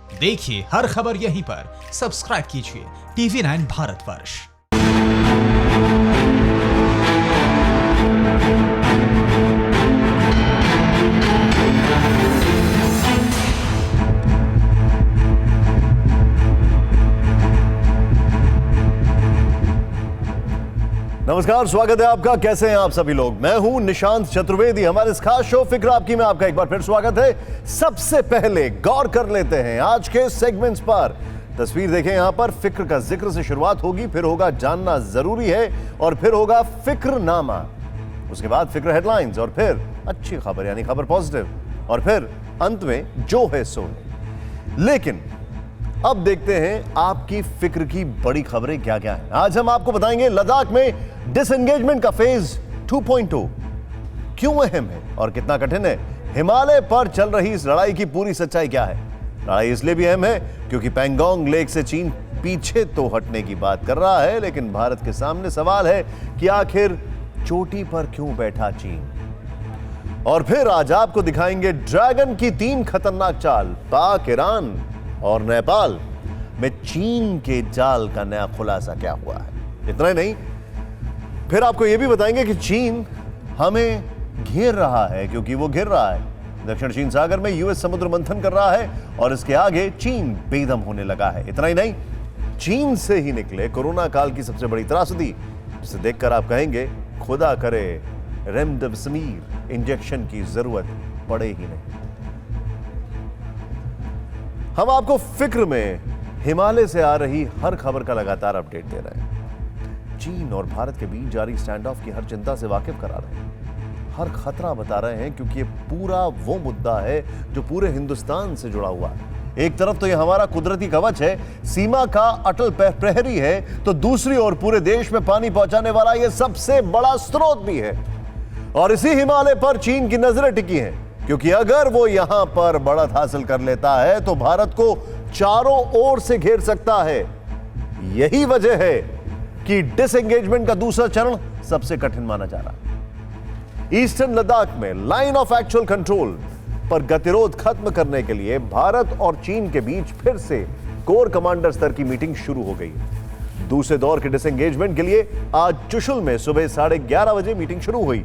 देखिए हर खबर यहीं पर, सब्सक्राइब कीजिए TV9 भारतवर्ष। नमस्कार, स्वागत है आपका। कैसे हैं आप सभी लोग? मैं हूं निशांत चतुर्वेदी। हमारे इस खास शो फिक्र आपकी में आपका एक बार फिर स्वागत है। सबसे पहले गौर कर लेते हैं आज के सेगमेंट्स पर। तस्वीर देखें यहां पर। फिक्र का जिक्र से शुरुआत होगी, फिर होगा जानना जरूरी है, और फिर होगा फिक्रनामा। उसके बाद फिक्र हेडलाइंस, और फिर अच्छी खबर यानी खबर पॉजिटिव, और फिर अंत में जो है सो है। लेकिन अब देखते हैं आपकी फिक्र की बड़ी खबरें क्या क्या है। आज हम आपको बताएंगे लद्दाख में डिसएंगेजमेंट का फेज 2.2 क्यों अहम है और कितना कठिन है। हिमालय पर चल रही इस लड़ाई की पूरी सच्चाई क्या है। लड़ाई इसलिए भी अहम है क्योंकि पैंगोंग लेक से चीन पीछे तो हटने की बात कर रहा है, लेकिन भारत के सामने सवाल है कि आखिर चोटी पर क्यों बैठा चीन। और फिर आज आपको दिखाएंगे ड्रैगन की 3 खतरनाक चाल। पाक, ईरान और नेपाल में चीन के जाल का नया खुलासा क्या हुआ है। इतना ही नहीं, फिर आपको यह भी बताएंगे कि चीन हमें घेर रहा है क्योंकि वो घिर रहा है। दक्षिण चीन सागर में यूएस समुद्र मंथन कर रहा है और इसके आगे चीन बेदम होने लगा है। इतना ही नहीं, चीन से ही निकले कोरोना काल की सबसे बड़ी त्रासदी, जिसे देखकर आप कहेंगे खुदा करे रेमडेसिविर इंजेक्शन की जरूरत पड़े ही नहीं। हम आपको फिक्र में हिमालय से आ रही हर खबर का लगातार अपडेट दे रहे हैं। चीन और भारत के बीच जारी स्टैंड ऑफ की हर चिंता से वाकिफ करा रहे हैं, हर खतरा बता रहे हैं, क्योंकि ये पूरा वो मुद्दा है जो पूरे हिंदुस्तान से जुड़ा हुआ है। एक तरफ तो ये हमारा कुदरती कवच है, सीमा का अटल प्रहरी है, तो दूसरी ओर पूरे देश में पानी पहुंचाने वाला ये सबसे बड़ा स्रोत भी है। और इसी हिमालय पर चीन की नजरें टिकी हैं, क्योंकि अगर वो यहां पर बढ़त हासिल कर लेता है तो भारत को चारों ओर से घेर सकता है। यही वजह है कि डिसएंगेजमेंट का दूसरा चरण सबसे कठिन माना जा रहा है। ईस्टर्न लद्दाख में लाइन ऑफ एक्चुअल कंट्रोल पर गतिरोध खत्म करने के लिए भारत और चीन के बीच फिर से कोर कमांडर स्तर की मीटिंग शुरू हो गई। दूसरे दौर के डिसएंगेजमेंट के लिए आज चुशुल में सुबह 11:30 बजे मीटिंग शुरू हुई।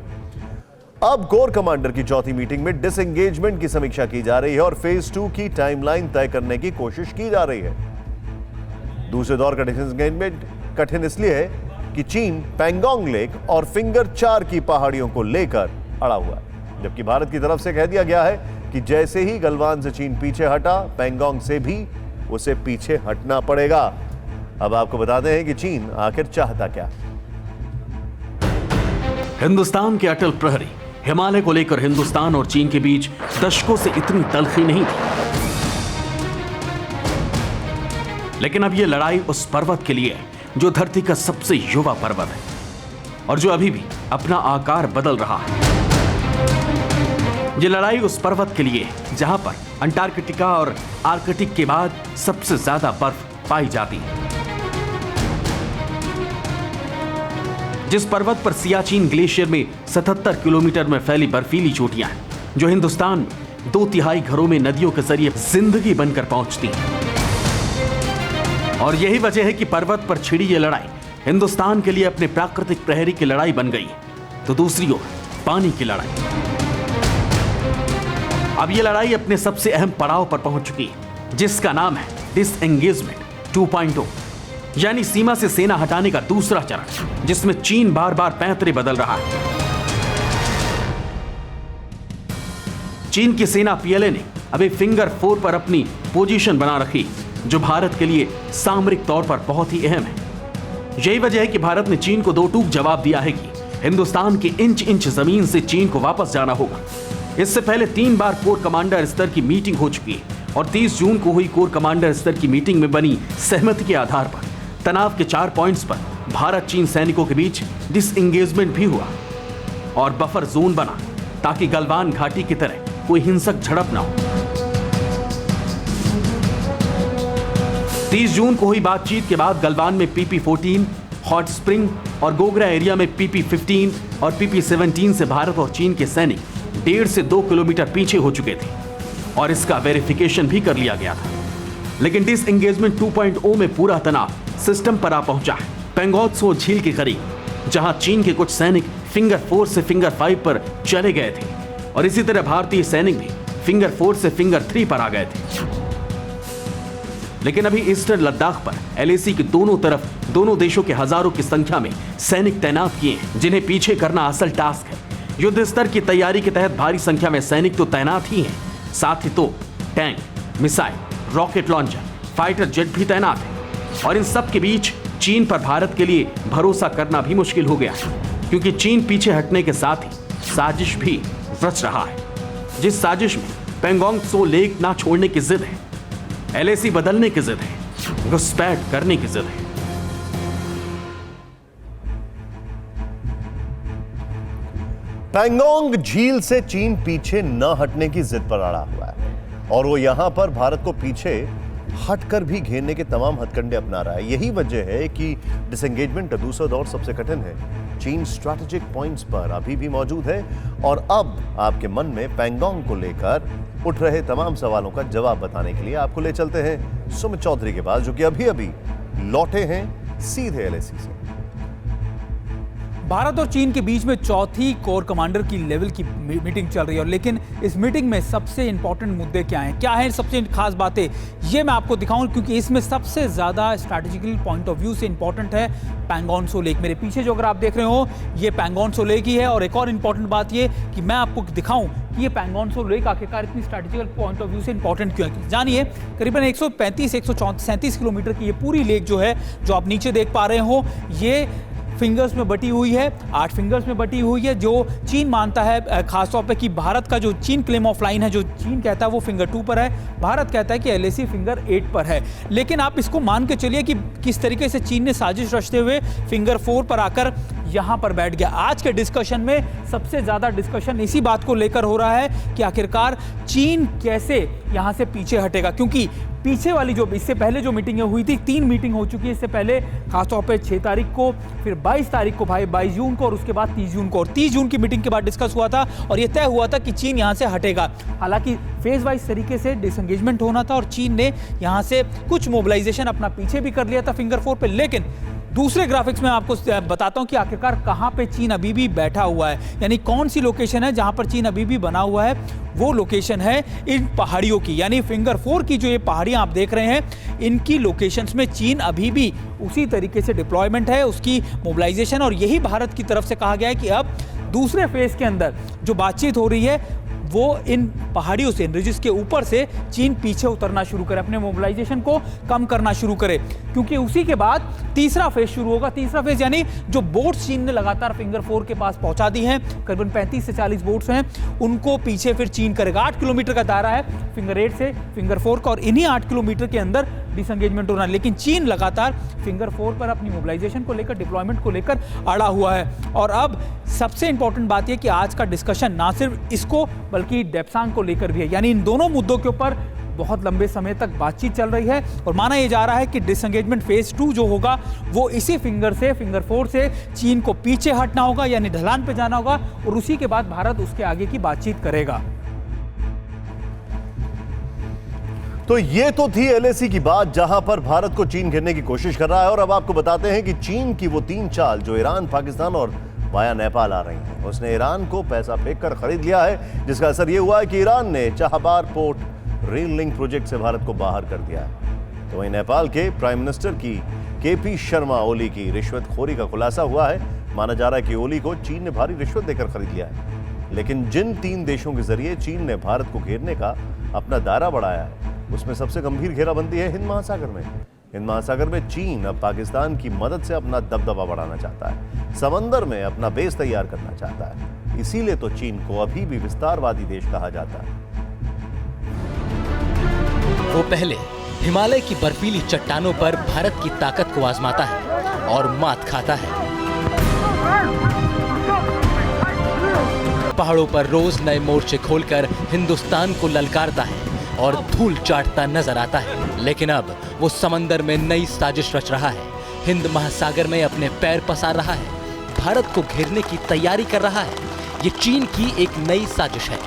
अब कोर कमांडर की चौथी मीटिंग में डिसएंगेजमेंट की समीक्षा की जा रही है और फेज 2 की टाइमलाइन तय करने की कोशिश की जा रही है। दूसरे दौर का डिसएंगेजमेंट कठिन इसलिए है कि चीन पैंगोंग लेक और फिंगर 4 की पहाड़ियों को लेकर अड़ा हुआ है, जबकि भारत की तरफ से कह दिया गया है कि जैसे ही गलवान से चीन पीछे हटा, पैंगोंग से भी उसे पीछे हटना पड़ेगा। अब आपको बताते हैं कि चीन आखिर चाहता क्या। हिंदुस्तान के अटल प्रहरी हिमालय को लेकर हिंदुस्तान और चीन के बीच दशकों से इतनी तलखी नहीं थी, लेकिन अब यह लड़ाई उस पर्वत के लिए है जो धरती का सबसे युवा पर्वत है और जो अभी भी अपना आकार बदल रहा है। यह लड़ाई उस पर्वत के लिए है जहां पर अंटार्कटिका और आर्कटिक के बाद सबसे ज्यादा बर्फ पाई जाती है। जिस पर्वत पर सियाचिन ग्लेशियर में 77 किलोमीटर में फैली बर्फीली चोटियां हैं, जो हिंदुस्तान में 2/3 घरों में नदियों के जरिए जिंदगी बनकर पहुंचती हैं। और यही वजह है कि पर्वत पर छिड़ी ये लड़ाई हिंदुस्तान के लिए अपने प्राकृतिक प्रहरी की लड़ाई बन गई, तो दूसरी ओर पानी की लड़ाई। अब ये लड़ाई अपने सबसे अहम पड़ाव पर पहुंच चुकी है, जिसका नाम है डिसएंगेजमेंट 2.0, यानी सीमा से सेना हटाने का दूसरा चरण, जिसमें चीन बार बार पैंतरे बदल रहा है। चीन की सेना पीएलए ने अभी फिंगर 4 पर अपनी पोजीशन बना रखी, जो भारत के लिए सामरिक तौर पर बहुत ही अहम है। यही वजह है कि भारत ने चीन को 2 टूक जवाब दिया है कि हिंदुस्तान की इंच जमीन से चीन को वापस जाना होगा। इससे पहले 3 बार कोर कमांडर स्तर की मीटिंग हो चुकी है और 30 जून को हुई कोर कमांडर स्तर की मीटिंग में बनी सहमति के आधार पर तनाव के 4 पॉइंट्स पर भारत चीन सैनिकों के बीच डिसएंगेजमेंट भी हुआ और बफर जोन बना, ताकि गलवान घाटी की तरह कोई हिंसक झड़प ना हो। 30 जून को हुई बातचीत के बाद गलवान में PP-14, हॉट स्प्रिंग और गोगरा एरिया में PP-15 और PP-17 से भारत और चीन के सैनिक 1.5 से 2 किलोमीटर पीछे हो चुके थे और इसका वेरिफिकेशन भी कर लिया गया था। लेकिन डिसएंगेजमेंट 2.0 में पूरा तनाव सिस्टम पर आ पहुंचा है। पेंगोंग त्सो झील के करीब जहां चीन के कुछ सैनिक फिंगर 4 से फिंगर 5 पर चले गए थे और इसी तरह भारतीय सैनिक भी फिंगर 4 से फिंगर 3 पर आ गए थे। लेकिन अभी ईस्टर्न लद्दाख पर एलएसी के दोनों तरफ दोनों देशों के हजारों की संख्या में सैनिक तैनात किए हैं, जिन्हें पीछे करना असल टास्क है। युद्ध स्तर की तैयारी के तहत भारी संख्या में सैनिक तो तैनात ही हैं, साथ ही तो tank, missile, rocket launcher, fighter jet भी तैनात है। और इन सब के बीच चीन पर भारत के लिए भरोसा करना भी मुश्किल हो गया है, क्योंकि चीन पीछे हटने के साथ ही साजिश भी रच रहा है, जिस साजिश में पेंगोंग त्सो लेक ना छोड़ने की जिद है, एलएसी बदलने की जिद है, घुसपैठ करने की जिद है। पेंगोंग झील से चीन पीछे न हटने की जिद पर अड़ा हुआ है और वो यहां पर भारत को पीछे हटकर भी घेरने के तमाम हथकंडे अपना रहा है। यही वजह है कि डिसएंगेजमेंट का दूसरा दौर सबसे कठिन है। चीन स्ट्रैटेजिक पॉइंट्स पर अभी भी मौजूद है और अब आपके मन में पेंगोंग को लेकर उठ रहे तमाम सवालों का जवाब बताने के लिए आपको ले चलते हैं सुमित चौधरी के पास, जो कि अभी अभी लौटे हैं सीधे एलएसी से। भारत और चीन के बीच में चौथी कोर कमांडर की लेवल की मीटिंग चल रही है, और लेकिन इस मीटिंग में सबसे इंपॉर्टेंट मुद्दे क्या हैं सबसे खास बातें, ये मैं आपको दिखाऊं, क्योंकि इसमें सबसे ज़्यादा स्ट्रैटेजिकल पॉइंट ऑफ व्यू से इंपॉर्टेंट है पेंगोंग त्सो लेक। मेरे पीछे जो अगर आप देख रहे हो ये पेंगोंग त्सो लेक ही है। और एक और इंपॉर्टेंट बात ये कि मैं आपको दिखाऊं कि ये पेंगोंग त्सो लेक आखिरकार इतनी स्ट्रैटेजिकल पॉइंट ऑफ व्यू से इंपॉर्टेंट क्यों है। जानिए, करीबन 135-137 किलोमीटर की ये पूरी लेक जो है, जो आप नीचे देख पा रहे हो, ये फिंगर्स में बटी हुई है, 8 फिंगर्स में बटी हुई है, जो चीन मानता है खासतौर पे कि भारत का जो चीन क्लेम ऑफ लाइन है, जो चीन कहता है वो फिंगर 2 पर है, भारत कहता है कि एलएसी फिंगर 8 पर है। लेकिन आप इसको मान के चलिए कि किस तरीके से चीन ने साजिश रचते हुए फिंगर 4 पर आकर यहाँ पर बैठ गया। आज के डिस्कशन में सबसे ज़्यादा डिस्कशन इसी बात को लेकर हो रहा है कि आखिरकार चीन कैसे यहाँ से पीछे हटेगा, क्योंकि पीछे वाली जो इससे पहले जो मीटिंगें हुई थी, 3 मीटिंग हो चुकी है इससे पहले, खासतौर पे 6 तारीख को, फिर 22 तारीख को, 22 जून को, और उसके बाद 30 जून को। और 30 जून की मीटिंग के बाद डिस्कस हुआ था और यह तय हुआ था कि चीन यहाँ से हटेगा। हालांकि फेज वाइज तरीके से डिसएंगेजमेंट होना था और चीन ने यहाँ से कुछ मोबिलाइजेशन अपना पीछे भी कर लिया था फिंगर 4 पे। लेकिन दूसरे ग्राफिक्स में आपको बताता हूं कि आखिरकार कहां पे चीन अभी भी बैठा हुआ है, यानी कौन सी लोकेशन है जहां पर चीन अभी भी बना हुआ है। वो लोकेशन है इन पहाड़ियों की, यानी फिंगर 4 की जो ये पहाड़ियां आप देख रहे हैं, इनकी लोकेशंस में चीन अभी भी उसी तरीके से डिप्लॉयमेंट है, उसकी मोबिलाइजेशन। और यही भारत की तरफ से कहा गया है कि अब दूसरे फेज के अंदर जो बातचीत हो रही है वो इन पहाड़ियों से, इन रिजिस के ऊपर से चीन पीछे उतरना शुरू करे, अपने मोबिलाइजेशन को कम करना शुरू करे, क्योंकि उसी के बाद तीसरा फेज शुरू होगा। तीसरा फेज यानी जो बोट्स चीन ने लगातार फिंगर 4 के पास पहुंचा दी हैं, करीबन 35 से 40 बोट्स हैं, उनको पीछे फिर चीन करेगा। 8 किलोमीटर का दायरा है फिंगर 8 से फिंगर 4 का, और इन्हीं 8 किलोमीटर के अंदर डिसएंगेजमेंट होना। लेकिन चीन लगातार फिंगर 4 पर अपनी मोबिलाइजेशन को लेकर, डिप्लॉयमेंट को लेकर अड़ा हुआ है। और अब सबसे इंपॉर्टेंट बात यह कि आज का डिस्कशन ना सिर्फ इसको बल्कि डेप्सांग को लेकर भी है, यानी इन दोनों मुद्दों के ऊपर बहुत लंबे समय तक बातचीत चल रही है। और माना यह जा रहा है कि डिसएंगेजमेंट फेज 2 जो होगा वो इसी फिंगर 4 से चीन को पीछे हटना होगा, यानी ढलान पे जाना होगा, और उसी के बाद भारत उसके आगे की बातचीत करेगा। तो ये तो थी एलएसी की बात, जहां पर भारत को चीन घेरने की कोशिश कर रहा है। और अब आपको बताते हैं कि चीन की वो 3 चाल जो ईरान, पाकिस्तान और वाया नेपाल आ रही हैं, उसने ईरान को पैसा फेंक कर खरीद लिया है, जिसका असर यह हुआ है कि ईरान ने चाहबार पोर्ट रेल लिंक प्रोजेक्ट से भारत को बाहर कर दिया है। तो वहीं नेपाल के प्राइम मिनिस्टर की केपी शर्मा ओली की रिश्वतखोरी का खुलासा हुआ है। माना जा रहा है कि ओली को चीन ने भारी रिश्वत देकर खरीद लिया है। लेकिन जिन 3 देशों के जरिए चीन ने भारत को घेरने का अपना दायरा बढ़ाया है, उसमें सबसे गंभीर घेराबंदी है हिंद महासागर में। हिंद महासागर में चीन अब पाकिस्तान की मदद से अपना दबदबा बढ़ाना चाहता है, समंदर में अपना बेस तैयार करना चाहता है। इसीलिए तो चीन को अभी भी विस्तारवादी देश कहा जाता है। वो पहले हिमालय की बर्फीली चट्टानों पर भारत की ताकत को आजमाता है और मात खाता है। पहाड़ों पर रोज नए मोर्चे खोलकर हिंदुस्तान को ललकारता है और धूल चाटता नजर आता है। लेकिन अब वो समंदर में नई साजिश रच रहा है, हिंद महासागर में अपने पैर पसार रहा है, भारत को घेरने की तैयारी कर रहा है। ये चीन की एक नई साजिश है।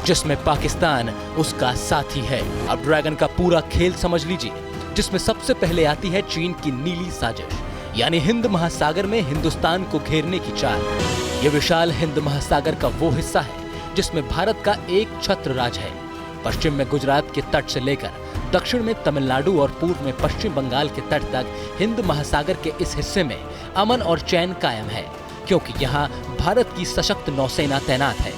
जिसमें पाकिस्तान उसका साथी है। अब ड्रैगन का पूरा खेल समझ लीजिए, जिसमें सबसे पहले आती है चीन की नीली साजिश, यानी हिंद महासागर में हिंदुस्तान को घेरने की चाल। ये विशाल हिंद महासागर का वो हिस्सा है जिसमें भारत का एक छत्र राज है। पश्चिम में गुजरात के तट से लेकर दक्षिण में तमिलनाडु और पूर्व में पश्चिम बंगाल के तट तक हिंद महासागर के इस हिस्से में अमन और चैन कायम है, क्योंकि यहाँ भारत की सशक्त नौसेना तैनात है।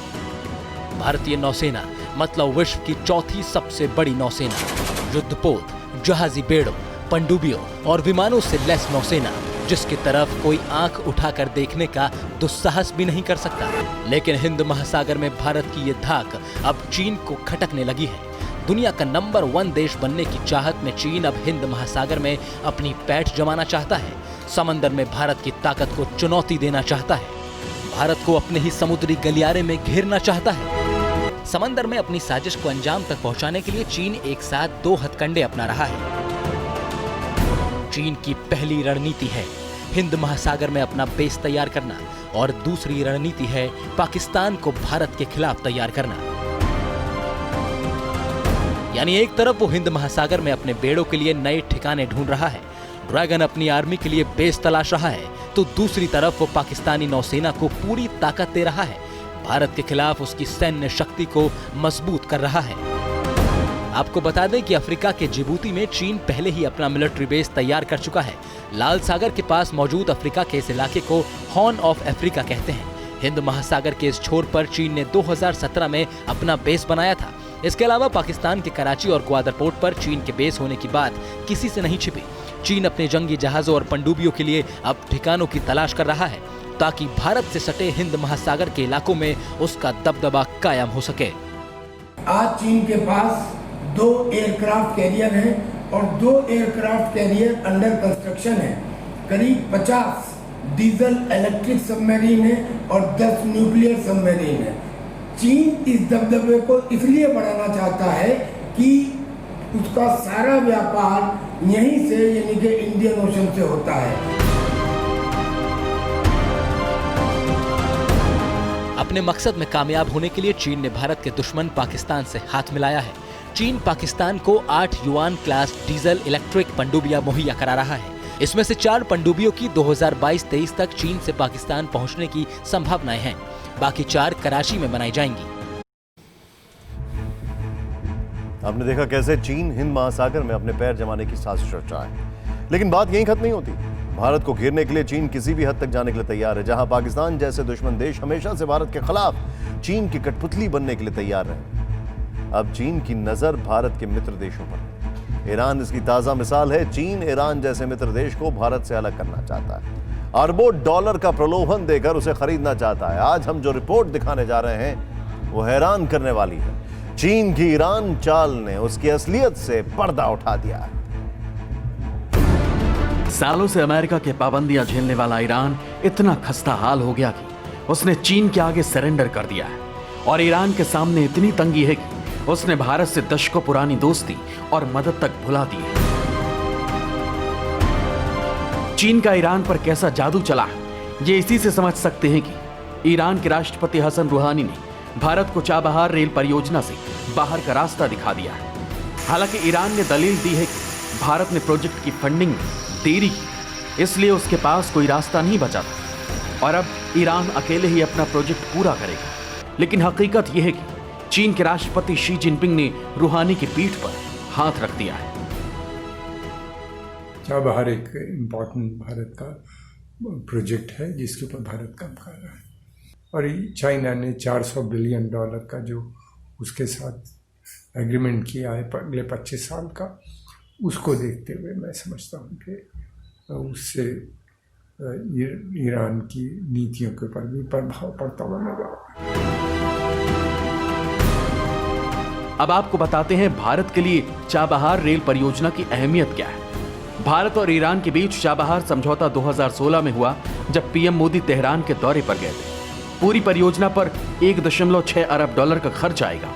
भारतीय नौसेना मतलब विश्व की चौथी सबसे बड़ी नौसेना। युद्धपोत, जहाजी बेड़ों, पनडुब्बियों और विमानों से लैस नौसेना, जिसकी तरफ कोई आंख उठाकर देखने का दुस्साहस भी नहीं कर सकता। लेकिन हिंद महासागर में भारत की ये धाक अब चीन को खटकने लगी है। दुनिया का नंबर 1 देश बनने की चाहत में चीन अब हिंद महासागर में अपनी पैठ जमाना चाहता है। समंदर में भारत की ताकत को चुनौती देना चाहता है। भारत को अपने ही समुद्री गलियारे में घेरना चाहता है। समंदर में अपनी साजिश को अंजाम तक पहुंचाने के लिए चीन एक साथ 2 हथकंडे अपना रहा है। चीन की पहली रणनीति है हिंद महासागर में अपना बेस तैयार करना और दूसरी रणनीति है पाकिस्तान को भारत के खिलाफ तैयार करना। यानी एक तरफ वो हिंद महासागर में अपने बेड़ों के लिए नए ठिकाने ढूंढ रहा है, ड्रैगन अपनी आर्मी के लिए बेस तलाश रहा है, तो दूसरी तरफ वो पाकिस्तानी नौसेना को पूरी ताकत दे रहा है, भारत के खिलाफ उसकी सैन्य शक्ति को मजबूत कर रहा है। आपको बता दें कि अफ्रीका के जिबूती में चीन पहले ही अपना मिलिट्री बेस तैयार कर चुका है। लाल सागर के पास मौजूद अफ्रीका के इस इलाके को हॉर्न ऑफ अफ्रीका कहते हैं। हिंद महासागर के इस छोर पर चीन ने 2017 में अपना बेस बनाया था। इसके अलावा पाकिस्तान के कराची और ग्वादर पोर्ट पर चीन के बेस होने की बात किसी से नहीं छिपी। चीन अपने जंगी जहाजों और पनडुब्बियों के लिए अब ठिकानों की तलाश कर रहा है, ताकि भारत से सटे हिंद महासागर के इलाकों में उसका दबदबा कायम हो सके। आज चीन के पास 2 एयरक्राफ्ट कैरियर हैं और 2 एयरक्राफ्ट कैरियर अंडर कंस्ट्रक्शन है। करीब 50 डीजल इलेक्ट्रिक सबमरीन है और 10 न्यूक्लियर सबमरीन है। चीन इस दबदबे को इसलिए बढ़ाना चाहता है कि उसका सारा व्यापार यहीं से यानी कि इंडियन ओशन से होता है। अपने मकसद में कामयाब होने के लिए चीन ने भारत के दुश्मन पाकिस्तान से हाथ मिलाया है। चीन पाकिस्तान को 8 युआन क्लास डीजल इलेक्ट्रिक पनडुब्बियां मुहैया करा रहा है। इसमें से 4 पनडुब्बियों की 2022-23 तक चीन से पाकिस्तान पहुंचने की संभावनाएं हैं। बाकी 4 कराची में बनाई जाएंगी। आपने देखा कैसे चीन हिंद महासागर में अपने पैर जमाने की साजिश रच रहा है, लेकिन बात यहीं खत्म नहीं होती। भारत को घेरने के लिए चीन किसी भी हद तक जाने के लिए तैयार है। जहां पाकिस्तान जैसे दुश्मन देश हमेशा से भारत के खिलाफ चीन की कठपुतली बनने के लिए तैयार रहे, अब चीन की नजर भारत के मित्र देशों पर है। ईरान इसकी ताजा मिसाल है। चीन ईरान जैसे मित्र देश को भारत से अलग करना चाहता है, अरबों डॉलर का प्रलोभन देकर उसे खरीदना चाहता है। आज हम जो रिपोर्ट दिखाने जा रहे हैं वो हैरान करने वाली है। चीन की ईरान चाल ने उसकी असलियत से पर्दा उठा दिया है। सालों से अमेरिका के पाबंदियां झेलने वाला ईरान इतना खस्ता हाल हो गया कि उसने चीन के आगे सरेंडर कर दिया है और ईरान के सामने इतनी तंगी है कि उसने भारत से दशकों पुरानी दोस्ती और मदद तक भुला दी है। चीन का ईरान पर कैसा जादू चला है, ये इसी से समझ सकते हैं कि ईरान के राष्ट्रपति हसन रूहानी ने भारत को चाबहार रेल परियोजना से बाहर का रास्ता दिखा दिया है। हालांकि ईरान ने दलील दी है कि भारत ने प्रोजेक्ट की फंडिंग में देरी की, इसलिए उसके पास कोई रास्ता नहीं बचा था और अब ईरान अकेले ही अपना प्रोजेक्ट पूरा करेगा। लेकिन हकीकत यह है कि चीन के राष्ट्रपति शी जिनपिंग ने रूहानी की पीठ पर हाथ रख दिया है। चाबहार एक इम्पॉर्टेंट भारत का प्रोजेक्ट है जिसके ऊपर भारत काम कर रहा है और चाइना ने $400 बिलियन का जो उसके साथ एग्रीमेंट किया है अगले 25 साल का, उसको देखते हुए मैं समझता हूँ कि उससे ईरान की नीतियों के ऊपर भी प्रभाव पड़ता हुआ नजर आ रहा है। अब आपको बताते हैं भारत के लिए चाबहार रेल परियोजना की अहमियत क्या है। भारत और ईरान के बीच चाबहार समझौता 2016 में हुआ, जब पीएम मोदी तेहरान के दौरे पर गए थे। पूरी परियोजना पर $1.6 अरब का खर्च आएगा।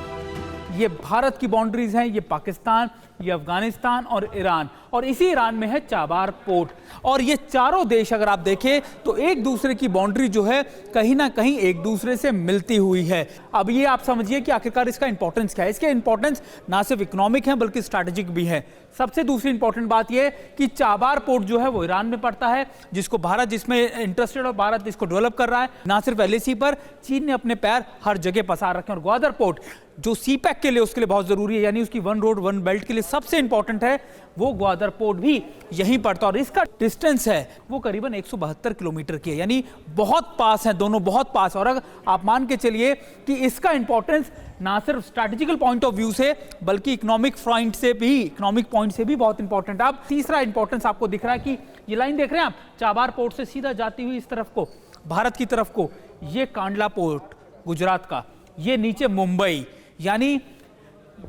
ये भारत की बाउंड्रीज हैं, ये पाकिस्तान, ये अफगानिस्तान और ईरान, और इसी ईरान में है चाबार पोर्ट। और ये चारों देश अगर आप देखें तो एक दूसरे की बाउंड्री जो है कहीं ना कहीं एक दूसरे से मिलती हुई है। अब ये आप समझिए कि आखिरकार इसका इंपॉर्टेंस क्या है। इसके इंपॉर्टेंस ना सिर्फ इकोनॉमिक है बल्कि स्ट्रैटेजिक भी है। सबसे दूसरी इंपॉर्टेंट बात यह कि चाबार पोर्ट जो है वो ईरान में पड़ता है, जिसको भारत जिसमें इंटरेस्टेड और भारत इसको डेवलप कर रहा है। ना सिर्फ एलएसी पर, चीन ने अपने पैर हर जगह पसार रखे हैं। और ग्वादर पोर्ट जो सीपैक के लिए उसके लिए बहुत जरूरी है, यानी उसकी वन रोड वन बेल्ट के लिए सबसे इंपॉर्टेंट है, वो ग्वादर पोर्ट भी यहीं पड़ता है। और इसका डिस्टेंस है वो करीबन 172 किलोमीटर की है, यानी बहुत पास है, दोनों बहुत पास। और अगर आप मान के चलिए कि इसका इंपॉर्टेंस ना सिर्फ स्ट्रैटेजिकल पॉइंट ऑफ व्यू से बल्कि इकोनॉमिक पॉइंट से भी बहुत इंपॉर्टेंट है। अब तीसरा इंपॉर्टेंस आपको दिख रहा है कि ये लाइन देख रहे हैं आप, चाबार पोर्ट से सीधा जाती हुई इस तरफ को, भारत की तरफ को, ये कांडला पोर्ट गुजरात का, ये नीचे मुंबई। यानी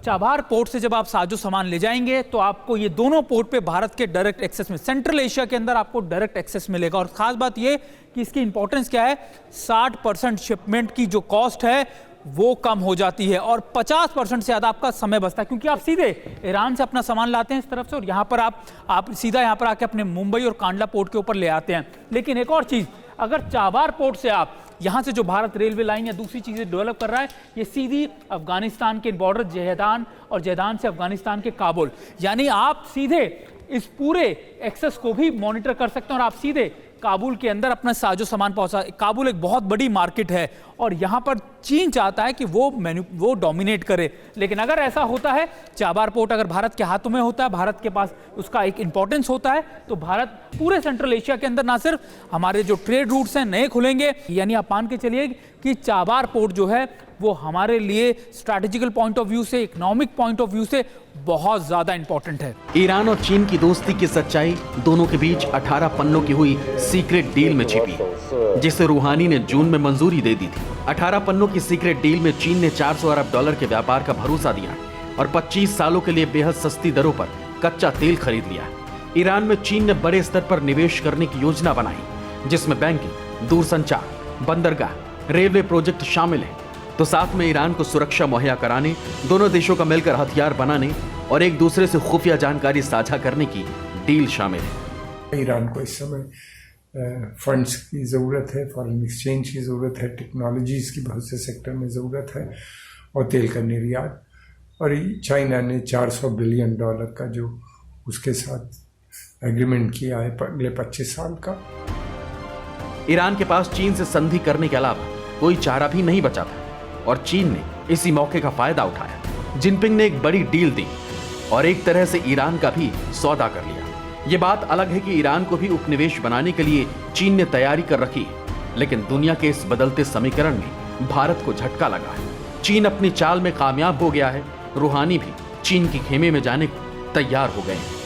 चाबार पोर्ट से जब आप साजो सामान ले जाएंगे तो आपको ये दोनों पोर्ट पे भारत के डायरेक्ट एक्सेस में, सेंट्रल एशिया के अंदर आपको डायरेक्ट एक्सेस मिलेगा। और खास बात ये कि इसकी इंपॉर्टेंस क्या है, 60% शिपमेंट की जो कॉस्ट है वो कम हो जाती है और 50% से ज़्यादा आपका समय बचता है, क्योंकि आप सीधे ईरान से अपना सामान लाते हैं इस तरफ से और यहाँ पर आप सीधा यहाँ पर आके अपने मुंबई और कांडला पोर्ट के ऊपर ले आते हैं। लेकिन एक और चीज़, अगर चाबार पोर्ट से आप यहाँ से जो भारत रेलवे लाइन या दूसरी चीज़ें डेवलप कर रहा है, ये सीधी अफगानिस्तान के बॉर्डर जहेदान और जहेदान से अफगानिस्तान के काबुल, यानी आप सीधे इस पूरे एक्सेस को भी मॉनिटर कर सकते हैं और आप सीधे काबुल के अंदर अपना साजो सामान पहुंचा। काबुल एक बहुत बड़ी मार्केट है और यहाँ पर चीन चाहता है कि वो डोमिनेट करे। लेकिन अगर ऐसा होता है, चाबार पोर्ट अगर भारत के हाथों में होता है, भारत के पास उसका एक इंपॉर्टेंस होता है, तो भारत पूरे सेंट्रल एशिया के अंदर ना सिर्फ हमारे जो ट्रेड रूट्स हैं नए खुलेंगे, यानी आप मान के चलिए कि चाबार पोर्ट जो है वो हमारे लिए स्ट्रैटेजिकल पॉइंट ऑफ व्यू से, इकोनॉमिक पॉइंट ऑफ व्यू से बहुत ज्यादा इंपॉर्टेंट है। ईरान और चीन की दोस्ती की सच्चाई दोनों के बीच 18 पन्नों की हुई सीक्रेट डील में छिपी, जिसे रूहानी ने जून में मंजूरी दे दी थी। 18 पन्नों की सीक्रेट डील में चीन ने 400 अरब डॉलर के व्यापार का भरोसा दिया और 25 सालों के लिए बेहद सस्ती दरों पर कच्चा तेल खरीद लिया। ईरान में चीन ने बड़े स्तर पर निवेश करने की योजना बनाई, जिसमें बैंकिंग, दूरसंचार, बंदरगाह, रेलवे प्रोजेक्ट शामिल हैं। तो साथ में ईरान को सुरक्षा मुहैया कराने, दोनों देशों का मिलकर हथियार बनाने और एक दूसरे से खुफिया जानकारी साझा करने की डील शामिल है। ईरान को इस समय फंड्स की ज़रूरत है, फॉरेन एक्सचेंज की ज़रूरत है, टेक्नोलॉजीज़ की बहुत से सेक्टर में ज़रूरत है और तेल का निर्यात। और चाइना ने $400 बिलियन का जो उसके साथ एग्रीमेंट किया है अगले 25 साल का। ईरान के पास चीन से संधि करने के अलावा कोई चारा भी नहीं बचा था और चीन ने इसी मौके का फायदा उठाया। जिनपिंग ने एक बड़ी डील दी और एक तरह से ईरान का भी सौदा कर लिया। ये बात अलग है कि ईरान को भी उपनिवेश बनाने के लिए चीन ने तैयारी कर रखी है, लेकिन दुनिया के इस बदलते समीकरण में भारत को झटका लगा है। चीन अपनी चाल में कामयाब हो गया है, रूहानी भी चीन की खेमे में जाने को तैयार हो गए हैं।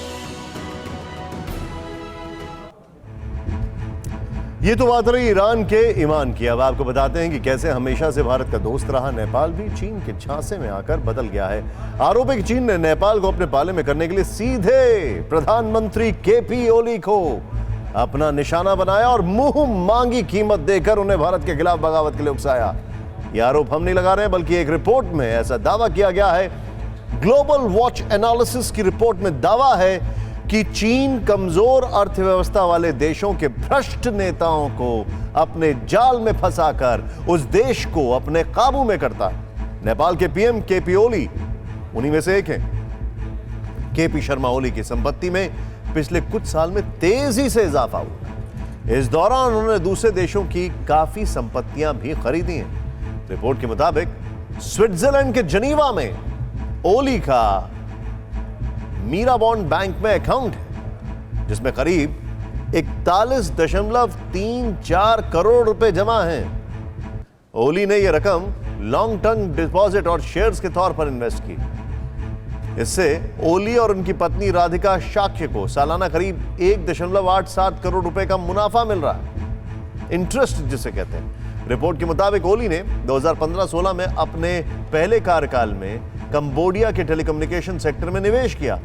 ये तो बात रही ईरान के ईमान की। अब आपको बताते हैं कि कैसे हमेशा से भारत का दोस्त रहा नेपाल भी चीन के झांसे में आकर बदल गया है। आरोप है कि चीन ने नेपाल को अपने पाले में करने के लिए सीधे प्रधानमंत्री केपी ओली को अपना निशाना बनाया और मुंह मांगी कीमत देकर उन्हें भारत के खिलाफ बगावत के लिए उकसाया। यह आरोप हम नहीं लगा रहे हैं, बल्कि एक रिपोर्ट में ऐसा दावा किया गया है। ग्लोबल वॉच एनालिसिस की रिपोर्ट में दावा है कि चीन कमजोर अर्थव्यवस्था वाले देशों के भ्रष्ट नेताओं को अपने जाल में फंसाकर उस देश को अपने काबू में करता है। नेपाल के पीएम केपी ओली उन्हीं में से एक हैं। केपी शर्मा ओली की संपत्ति में पिछले कुछ साल में तेजी से इजाफा हुआ। इस दौरान उन्होंने दूसरे देशों की काफी संपत्तियां भी खरीदी हैं। रिपोर्ट के मुताबिक स्विट्जरलैंड के जनीवा में ओली का मीराबॉन्ड बैंक में अकाउंट है, जिसमें करीब 41.34 करोड़ रुपए जमा हैं। ओली ने यह रकम लॉन्ग टर्म डिपॉजिट और शेयर्स के तौर पर इन्वेस्ट की। इससे ओली और उनकी पत्नी राधिका शाक्य को सालाना करीब 1.87 करोड़ रुपए का मुनाफा मिल रहा है, इंटरेस्ट जिसे कहते हैं। रिपोर्ट के मुताबिक ओली ने 2015-16 में अपने पहले कार्यकाल में कंबोडिया के टेलीकम्युनिकेशन सेक्टर में निवेश किया।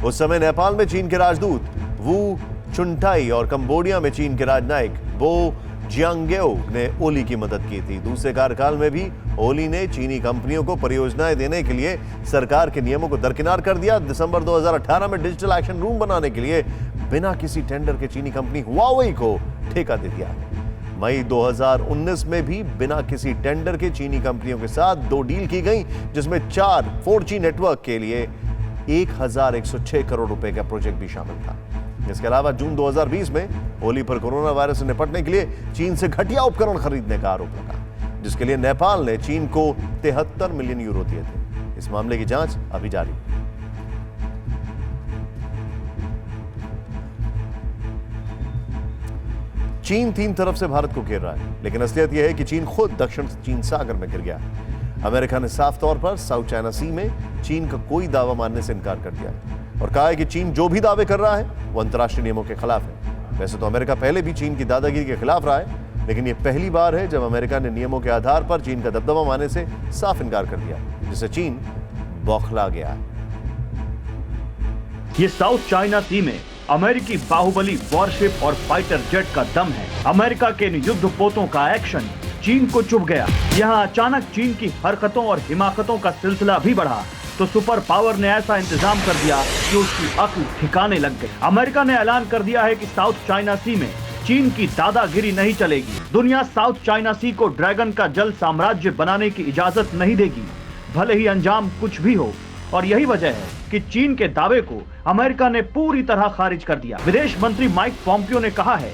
उस समय नेपाल में चीन के राजदूत वू चुनटाई और कंबोडिया में चीन के राजनयिक बो जियांगेओ ने ओली की मदद की थी। दूसरे कार्यकाल में भी ओली ने चीनी कंपनियों को परियोजनाएं देने के लिए सरकार के नियमों को दरकिनार कर दिया। दिसंबर 2018 में डिजिटल एक्शन रूम बनाने के लिए बिना किसी टेंडर के चीनी कंपनी हुआवेई को ठेका दे दिया। मई 2019 में भी बिना किसी टेंडर के चीनी कंपनियों के साथ 2 डील की गई, जिसमें 4 4G नेटवर्क के लिए 1106 करोड़ रुपए का प्रोजेक्ट भी शामिल था। इसके अलावा जून 2020 में ओली पर कोरोना वायरस से निपटने के लिए चीन से घटिया उपकरण खरीदने का आरोप लगा, जिसके लिए नेपाल ने चीन को 73 मिलियन यूरो दिए थे। इस मामले की जांच अभी जारी है। चीन 3 तरफ से भारत को घेर रहा है, लेकिन असलियत यह है कि चीन खुद दक्षिण चीन सागर में गिर गया है। अमेरिका ने साफ तौर पर साउथ चाइना सी में चीन का कोई दावा मानने से इनकार कर दिया है और कहा है कि चीन जो भी दावे कर रहा है वो अंतर्राष्ट्रीय नियमों के खिलाफ है। वैसे तो अमेरिका पहले भी चीन की दादागिरी के खिलाफ रहा है, लेकिन यह पहली बार है जब अमेरिका ने नियमों के आधार पर चीन का दबदबा मानने से साफ इनकार कर दिया, जिससे चीन बौखला गया है। ये साउथ चाइना सी में अमेरिकी बाहुबली वॉरशिप और फाइटर जेट का दम है। अमेरिका के इन युद्धपोतों का एक्शन चीन को चुभ गया। यहाँ अचानक चीन की हरकतों और हिमाकतों का सिलसिला भी बढ़ा तो सुपर पावर ने ऐसा इंतजाम कर दिया कि उसकी अक्ल ठिकाने लग गई। अमेरिका ने ऐलान कर दिया है कि साउथ चाइना सी में चीन की दादागिरी नहीं चलेगी। दुनिया साउथ चाइना सी को ड्रैगन का जल साम्राज्य बनाने की इजाजत नहीं देगी, भले ही अंजाम कुछ भी हो। और यही वजह है कि चीन के दावे को अमेरिका ने पूरी तरह खारिज कर दिया। विदेश मंत्री माइक पॉम्पियो ने कहा है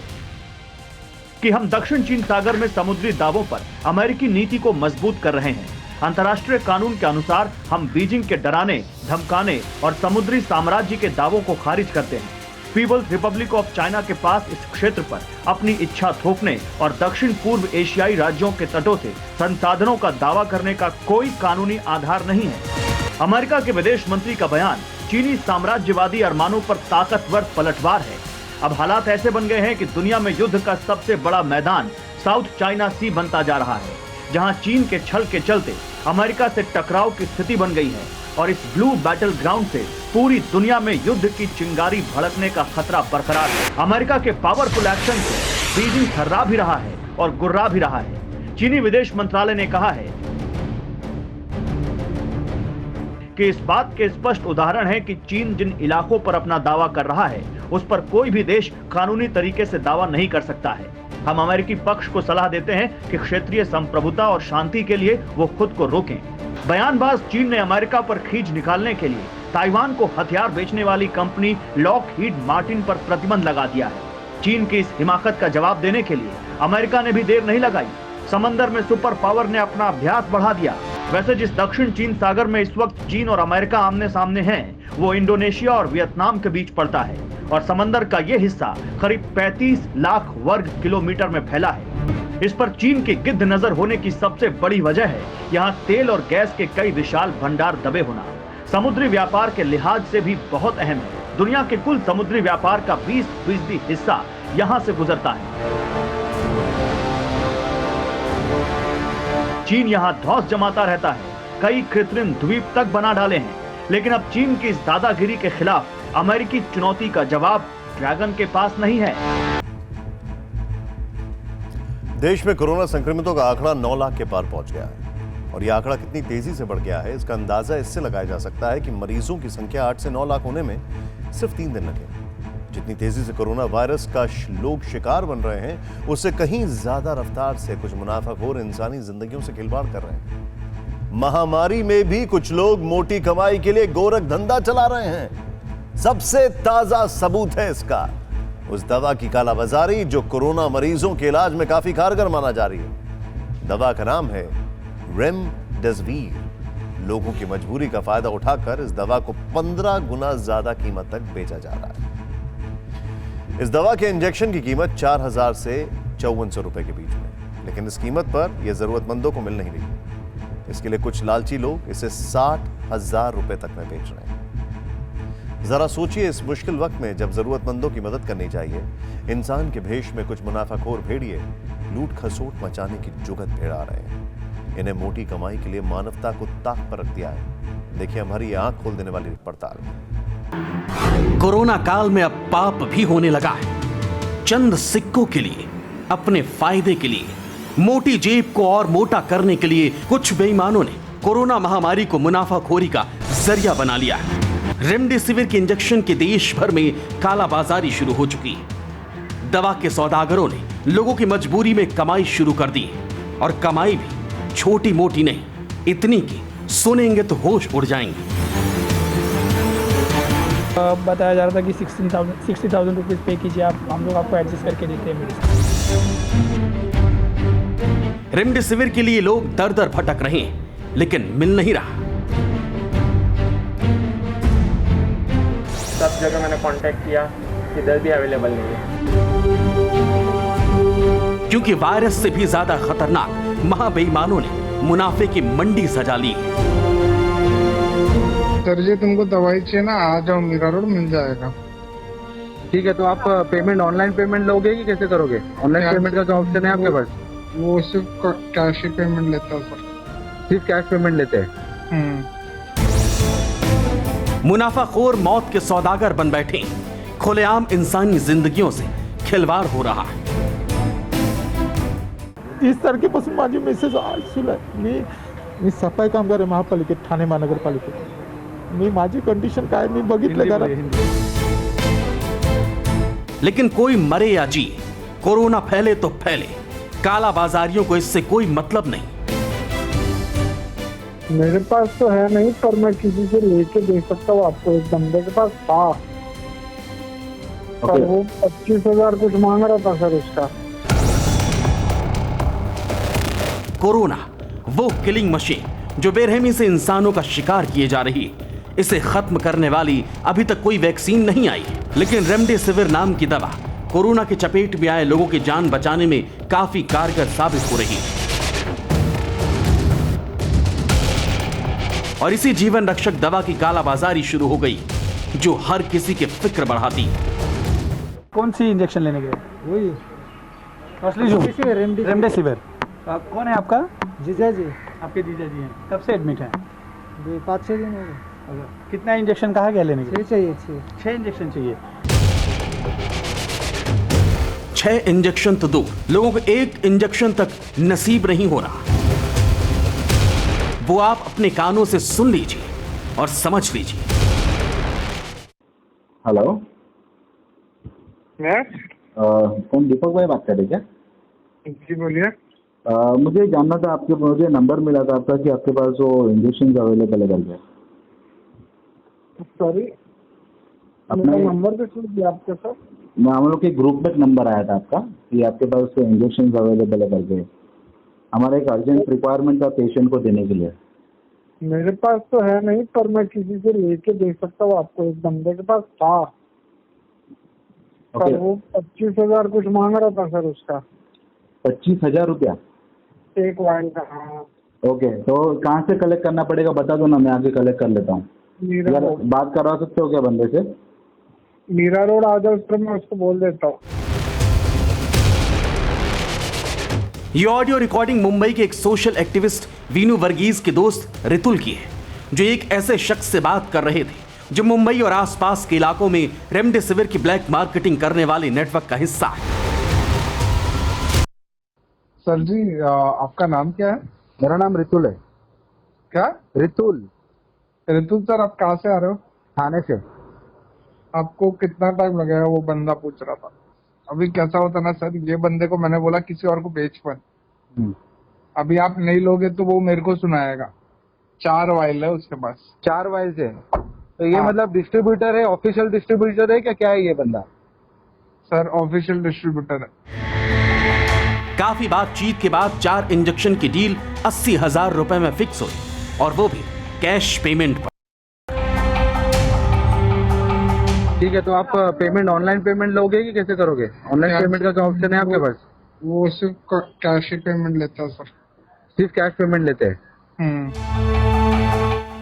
कि हम दक्षिण चीन सागर में समुद्री दावों पर अमेरिकी नीति को मजबूत कर रहे हैं। अंतर्राष्ट्रीय कानून के अनुसार हम बीजिंग के डराने, धमकाने और समुद्री साम्राज्य के दावों को खारिज करते हैं। पीपल्स रिपब्लिक ऑफ चाइना के पास इस क्षेत्र पर अपनी इच्छा थोपने और दक्षिण पूर्व एशियाई राज्यों के तटों से संसाधनों का दावा करने का कोई कानूनी आधार नहीं है। अमेरिका के विदेश मंत्री का बयान चीनी साम्राज्यवादी अरमानों पर ताकतवर पलटवार है। अब हालात ऐसे बन गए हैं कि दुनिया में युद्ध का सबसे बड़ा मैदान साउथ चाइना सी बनता जा रहा है, जहां चीन के छल के चलते अमेरिका से टकराव की स्थिति बन गई है और इस ब्लू बैटल ग्राउंड से पूरी दुनिया में युद्ध की चिंगारी भड़कने का खतरा बरकरार है। अमेरिका के पावरफुल एक्शन से बीजिंग थर्रा भी रहा है और गुर्रा भी रहा है। चीनी विदेश मंत्रालय ने कहा है कि इस बात के स्पष्ट उदाहरण है कि चीन जिन इलाकों पर अपना दावा कर रहा है उस पर कोई भी देश कानूनी तरीके से दावा नहीं कर सकता है। हम अमेरिकी पक्ष को सलाह देते हैं कि क्षेत्रीय संप्रभुता और शांति के लिए वो खुद को रोकें। बयानबाज चीन ने अमेरिका पर खींच निकालने के लिए ताइवान को हथियार बेचने वाली कंपनी लॉकहीड मार्टिन पर प्रतिबंध लगा दिया है। चीन की इस हिमाकत का जवाब देने के लिए अमेरिका ने भी देर नहीं लगाई। समंदर में सुपर पावर ने अपना अभ्यास बढ़ा दिया। वैसे जिस दक्षिण चीन सागर में इस वक्त चीन और अमेरिका आमने सामने हैं, वो इंडोनेशिया और वियतनाम के बीच पड़ता है और समंदर का ये हिस्सा करीब 35 लाख वर्ग किलोमीटर में फैला है। इस पर चीन की गिद्ध नजर होने की सबसे बड़ी वजह है यहाँ तेल और गैस के कई विशाल भंडार दबे होना। समुद्री व्यापार के लिहाज से भी बहुत अहम है। दुनिया के कुल समुद्री व्यापार का 20% हिस्सा यहाँ से गुजरता है। चीन यहाँ धौंस जमाता रहता है, कई कृत्रिम द्वीप तक बना डाले हैं, लेकिन अब चीन की इस दादागिरी के खिलाफ अमेरिकी चुनौती का जवाब ड्रैगन के पास नहीं है। देश में कोरोना संक्रमितों का आंकड़ा 9 लाख के पार पहुंच गया है और यह आंकड़ा कितनी तेजी से बढ़ गया है इसका अंदाजा इससे लगाया जा सकता है कि मरीजों की संख्या 8 से 9 लाख होने में सिर्फ 3 दिन लगे। जितनी तेजी से कोरोना वायरस का लोग शिकार बन रहे हैं, उससे कहीं ज्यादा रफ्तार से कुछ मुनाफाखोर इंसानी जिंदगियों से खिलवाड़ कर रहे हैं। महामारी में भी कुछ लोग मोटी कमाई के लिए गोरख धंधा चला रहे हैं। सबसे ताजा सबूत है इसका उस दवा की कालाबाजारी जो कोरोना मरीजों के इलाज में काफी कारगर माना जा रही है। दवा का नाम है रेमडेसिविर। लोगों की मजबूरी का फायदा उठाकर इस दवा को 15 गुना ज्यादा कीमत तक बेचा जा रहा है। इस दवा के इंजेक्शन की कीमत 4000 से 5400 रुपए के बीच में, लेकिन इस कीमत पर यह जरूरतमंदों को मिल नहीं रही। इसके लिए कुछ लालची लोग इसे 60,000 रुपए तक में बेच रहे हैं। जरा सोचिए, इस मुश्किल वक्त में जब जरूरतमंदों की मदद करनी चाहिए, इंसान के भेष में कुछ मुनाफाखोर भेड़िए लूट खसोट मचाने की जुगत भेड़ा रहे हैं। इन्हें मोटी कमाई के लिए मानवता को ताक पर रख दिया है। देखिए हमारी आंख खोल देने वाली पड़ताल। कोरोना काल में अब पाप भी होने लगा है। चंद सिक्कों के लिए, अपने फायदे के लिए मोटी जेब को और मोटा करने के लिए कुछ बेईमानों ने कोरोना महामारी को मुनाफाखोरी का जरिया बना लिया है। रेमडेसिविर के इंजेक्शन की देश भर में कालाबाजारी शुरू हो चुकी है। दवा के सौदागरों ने लोगों की मजबूरी में कमाई शुरू कर दी है और कमाई भी छोटी मोटी नहीं, इतनी कि सुनेंगे तो होश उड़ जाएंगे। बताया जा रहा था कि 60,000 रुपीज़ पे कीजिए आप, हम लोग आपको एडजस्ट करके देते हैं मेडिसिन। रेमडेसिविर के लिए लोग दर दर भटक रहे हैं, लेकिन मिल नहीं रहा। सब जगह मैंने कांटेक्ट किया, इधर भी अवेलेबल नहीं है। क्योंकि वायरस से भी ज्यादा खतरनाक महाबेईमानों ने मुनाफे की मंडी सजा ली है। सर जी तुमको दवाई चाहिए ना, आ जाओ मीरा रोड, मिल जाएगा। ठीक है, तो आप पेमेंट ऑनलाइन पेमेंट लोगे कि कैसे करोगे? ऑनलाइन पेमेंट का क्या ऑप्शन है आपके पास? वो सिर्फ कैश ही पेमेंट लेता है सर। सिर्फ कैश पेमेंट लेते हैं? मुनाफाखोर मौत के सौदागर बन बैठे, खुलेआम इंसानी जिंदगियों से खिलवाड़ हो रहा है। 30 तारखेपासून माझी मेसेज सुरू आहे. मी सफाई कामगार आहे महापालिकेत, ठाणे महानगरपालिकेत. मी माझी कंडिशन काय मी बघितलं घरात. लेकिन कोई मरे या जी, कोरोना फैले तो फैले, काला बाजारियों को इससे कोई मतलब नहीं। मेरे पास तो है नहीं, पर मैं किसी से लेके दे सकता हूँ आपको। एक बंदे के पास था, पर वो 25,000 कुछ मांग रहा था सर उसका। कोरोना वो किलिंग मशीन जो बेरहमी से इंसानों का शिकार किए जा रही है, इसे खत्म करने वाली अभी तक कोई वैक्सीन नहीं आई, लेकिन रेमडेसिविर नाम की दवा कोरोना के चपेट में आए लोगों की जान बचाने में काफी कारगर साबित हो रही है। और इसी जीवन रक्षक दवा की कालाबाजारी शुरू हो गई, जो हर किसी के फिक्र बढ़ाती है। कौन सी इंजेक्शन लेने गए? वही रेमडेसिविर। कौन है आपका? जीजा जी. आपके जीजा जी हैं। कब से एडमिट हैं? 5-6 दिन हो गए. कितना इंजेक्शन कहाँ गया लेने के? 6 इंजेक्शन चाहिए। 6 इंजेक्शन तो दो, लोगों को 1 इंजेक्शन तक नसीब नहीं हो रहा। वो आप अपने कानों से सुन लीजिए और समझ लीजिए। हेलो, कौन दीपक भाई बात कर रहे क्या? जी बोलिए। मुझे जानना था, मुझे नंबर मिला था आपका कि आपके पास वो इंजेक्शन अवेलेबल है करके। सॉरी, अपना नंबर पे सुन दिया आपके साथ। मैं हम लोग के ग्रुप में नंबर आया था आपका कि आपके पास इंजेक्शन अवेलेबल है करके। हमारा एक अर्जेंट रिक्वायरमेंट था पेशेंट को देने के लिए। मेरे पास तो है नहीं, पर मैं किसी से लेके दे सकता हूँ आपको। एक बंदे के पास था, पर वो 25,000 कुछ मांग रहा था सर उसका। 25,000 रुपया एक वाइन का? ओके, तो कहाँ से कलेक्ट करना पड़ेगा बता दो ना, मैं आगे कलेक्ट कर लेता हूँ। बात करवा सकते हो क्या बंदे से? मीरा रोड आ जाओ, उस पर मैं उसको बोल देता हूँ। ये ऑडियो रिकॉर्डिंग मुंबई के एक सोशल एक्टिविस्ट वीनू वर्गीज के दोस्त रितुल की है, जो एक ऐसे शख्स से बात कर रहे थे जो मुंबई और आसपास के इलाकों में रेमडेसिविर की ब्लैक मार्केटिंग करने वाले नेटवर्क का हिस्सा है। सर जी, आपका नाम क्या है? मेरा नाम रितुल है। क्या? रितुल सर, आप कहाँ से आ रहे हो? थाने से। आपको कितना टाइम लगेगा? वो बंदा पूछ रहा था। अभी कैसा होता ना सर, ये बंदे को मैंने बोला किसी और को बेच पर, अभी आप नहीं लोगे तो वो मेरे को सुनाएगा। 4 वाइल है उसके पास। 4 वाइल से? तो ये मतलब डिस्ट्रीब्यूटर है, ऑफिशियल डिस्ट्रीब्यूटर है क्या है ये बंदा? सर, ऑफिशियल डिस्ट्रीब्यूटर है। काफी बातचीत के बाद 4 इंजेक्शन की डील 80,000 रुपए में फिक्स हुई, और वो भी कैश पेमेंट पर। ठीक है, तो आप पेमेंट ऑनलाइन पेमेंट लोगे कि कैसे करोगे? ऑनलाइन पेमेंट का क्या ऑप्शन है आपके पास? वो सिर्फ कैश ही पेमेंट लेता है सर। सिर्फ कैश पेमेंट लेते हैं?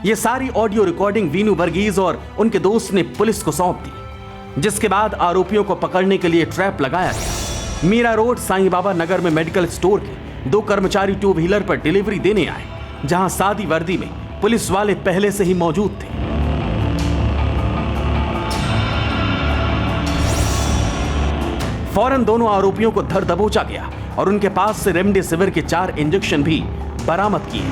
ये सारी ऑडियो रिकॉर्डिंग वीनू वर्गीज और उनके दोस्त ने पुलिस को सौंप दी, जिसके बाद आरोपियों को पकड़ने के लिए ट्रैप लगाया गया। मीरा रोड साईं बाबा नगर में मेडिकल स्टोर के 2 कर्मचारी 2 व्हीलर पर डिलीवरी देने आए, जहां सादी वर्दी में पुलिस वाले पहले से ही मौजूद थे। फौरन दोनों आरोपियों को धर दबोचा गया और उनके पास से रेमडेसिविर के 4 इंजेक्शन भी बरामद किए।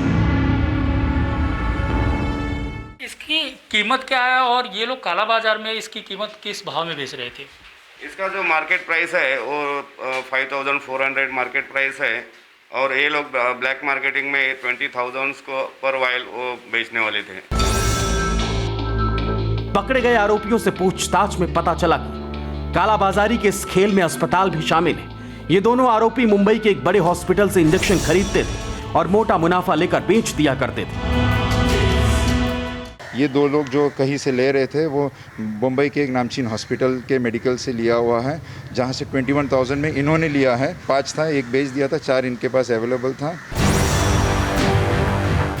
इसकी कीमत क्या है और ये लोग काला बाजार में इसकी कीमत किस भाव में बेच रहे थे? इसका जो मार्केट प्राइस है वो 5400 मार्केट प्राइस है और ये लोग ब्लैक मार्केटिंग में 20,000 को पर वाइल वो बेचने वाले थे। पकड़े गए आरोपियों से पूछताछ में पता चला कि कालाबाजारी के इस खेल में अस्पताल भी शामिल है। ये दोनों आरोपी मुंबई के एक बड़े हॉस्पिटल से इंजेक्शन खरीदते थे और मोटा मुनाफा लेकर बेच दिया करते थे। ये 2 लोग जो कहीं से ले रहे थे वो मुंबई के एक नामचीन हॉस्पिटल के मेडिकल से लिया हुआ है, जहां से 21,000 में इन्होंने लिया है। 5 था, 1 बेच दिया था, 4 इनके पास अवेलेबल था।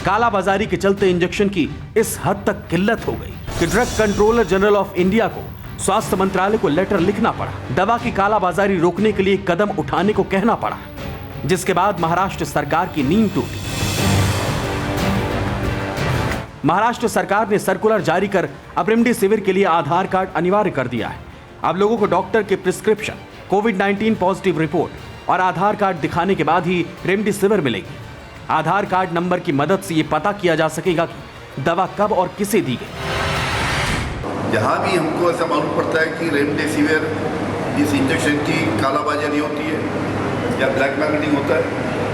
कालाबाजारी के चलते इंजेक्शन की इस हद तक किल्लत हो गई कि drug controller general of India को स्वास्थ्य मंत्रालय को लेटर लिखना पड़ा, दवा की कालाबाजारी रोकने के लिए कदम उठाने को कहना पड़ा, जिसके बाद महाराष्ट्र सरकार की नींद टूटी। महाराष्ट्र सरकार ने सर्कुलर जारी कर अब रेमडेसिविर के लिए आधार कार्ड अनिवार्य कर दिया है। अब लोगों को डॉक्टर के प्रिस्क्रिप्शन, कोविड-19 पॉजिटिव रिपोर्ट और आधार कार्ड दिखाने के बाद ही रेमडेसिविर मिलेगी। आधार कार्ड नंबर की मदद से ये पता किया जा सकेगा कि दवा कब और किसे दी गई। जहाँ भी हमको ऐसा मालूम पड़ता है कि रेमडेसिविर इस इंजेक्शन की कालाबाजारी होती है या ब्लैक मार्केटिंग होता है,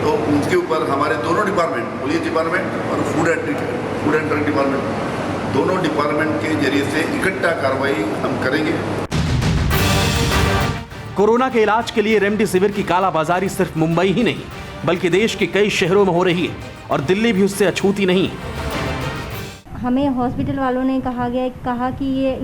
तो उसके ऊपर हमारे दोनों डिपार्टमेंट, पुलिस डिपार्टमेंट और फूड एंड ड्रग डिपार्टमेंट, दोनों डिपार्टमेंट के जरिए से इकट्ठा कार्रवाई हम करेंगे। कोरोना के इलाज के लिए रेमडेसिविर की कालाबाजारी सिर्फ मुंबई ही नहीं बल्कि देश के कई शहरों में हो रही है और दिल्ली भी उससे अछूती नहीं है। हमें हॉस्पिटल वालों ने कहा कि ये